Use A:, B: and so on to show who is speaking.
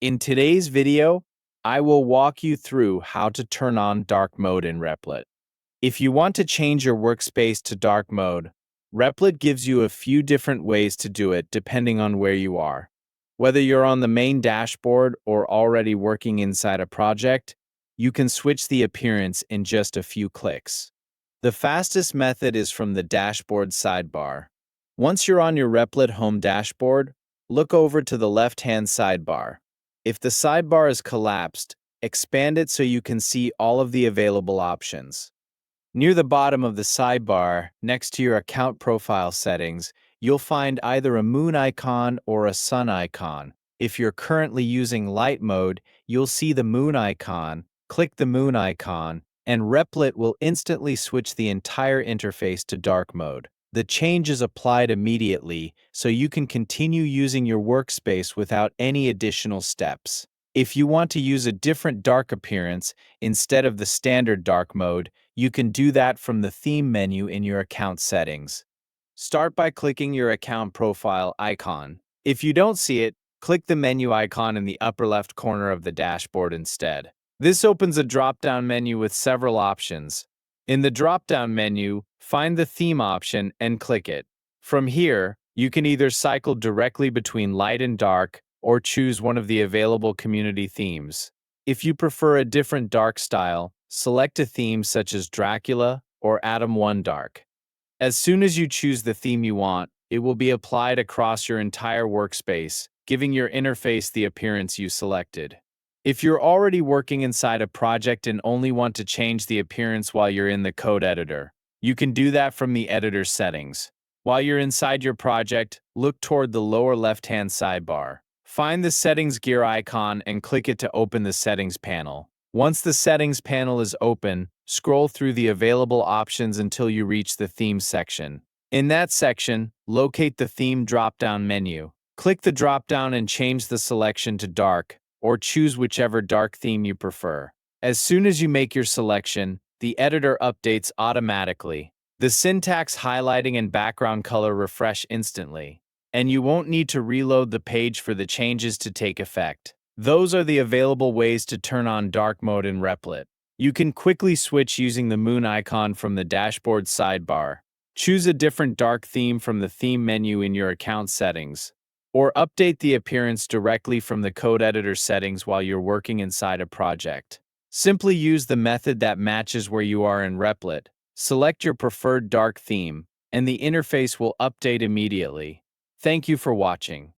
A: In today's video, I will walk you through how to turn on dark mode in Replit. If you want to change your workspace to dark mode, Replit gives you a few different ways to do it depending on where you are. Whether you're on the main dashboard or already working inside a project, you can switch the appearance in just a few clicks. The fastest method is from the dashboard sidebar. Once you're on your Replit home dashboard, look over to the left-hand sidebar. If the sidebar is collapsed, expand it so you can see all of the available options. Near the bottom of the sidebar, next to your account profile settings, you'll find either a moon icon or a sun icon. If you're currently using light mode, you'll see the moon icon. Click the moon icon, and Replit will instantly switch the entire interface to dark mode. The change is applied immediately, so you can continue using your workspace without any additional steps. If you want to use a different dark appearance instead of the standard dark mode, you can do that from the theme menu in your account settings. Start by clicking your account profile icon. If you don't see it, click the menu icon in the upper left corner of the dashboard instead. This opens a drop-down menu with several options. In the drop-down menu, find the theme option and click it. From here, you can either cycle directly between light and dark, or choose one of the available community themes. If you prefer a different dark style, select a theme such as Dracula or Atom 1 Dark. As soon as you choose the theme you want, it will be applied across your entire workspace, giving your interface the appearance you selected. If you're already working inside a project and only want to change the appearance while you're in the code editor, you can do that from the editor settings. While you're inside your project, look toward the lower left-hand sidebar. Find the settings gear icon and click it to open the settings panel. Once the settings panel is open, scroll through the available options until you reach the theme section. In that section, locate the theme drop-down menu. Click the drop-down and change the selection to dark, or choose whichever dark theme you prefer. As soon as you make your selection, the editor updates automatically. The syntax highlighting and background color refresh instantly, and you won't need to reload the page for the changes to take effect. Those are the available ways to turn on dark mode in Replit. You can quickly switch using the moon icon from the dashboard sidebar. Choose a different dark theme from the theme menu in your account settings, or update the appearance directly from the code editor settings while you're working inside a project. Simply use the method that matches where you are in Replit. Select your preferred dark theme, and the interface will update immediately. Thank you for watching.